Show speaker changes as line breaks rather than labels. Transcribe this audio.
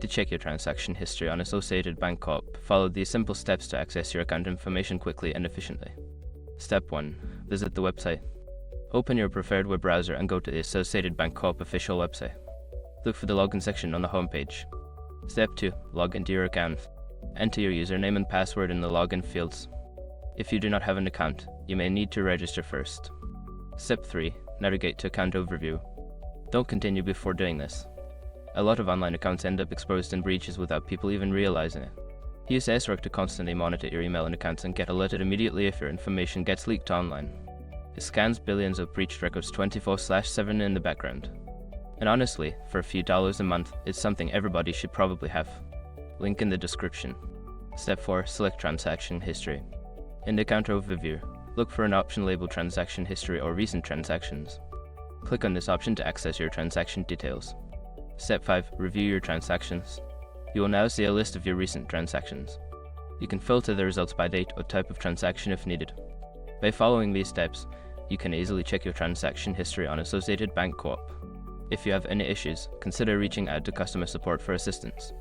To check your transaction history on Associated Banc Corp, follow these simple steps to access your account information quickly and efficiently. Step 1. Visit the website. Open your preferred web browser and go to the Associated Banc Corp official website. Look for the login section on the homepage. Step 2. Log into your account. Enter your username and password in the login fields. If you do not have an account, you may need to register first. Step 3. Navigate to Account Overview. Don't continue before doing this. A lot of online accounts end up exposed in breaches without people even realizing it. Use SROC to constantly monitor your email and accounts and get alerted immediately if your information gets leaked online. It scans billions of breached records 24/7 in the background. And honestly, for a few dollars a month, it's something everybody should probably have. Link in the description. Step 4. Select Transaction History. In the Account Overview, look for an option labeled Transaction History or Recent Transactions. Click on this option to access your transaction details. Step 5. Review your transactions. You will now see a list of your recent transactions. You can filter the results by date or type of transaction if needed. By following these steps, you can easily check your transaction history on Associated Banc Corp. If you have any issues, consider reaching out to customer support for assistance.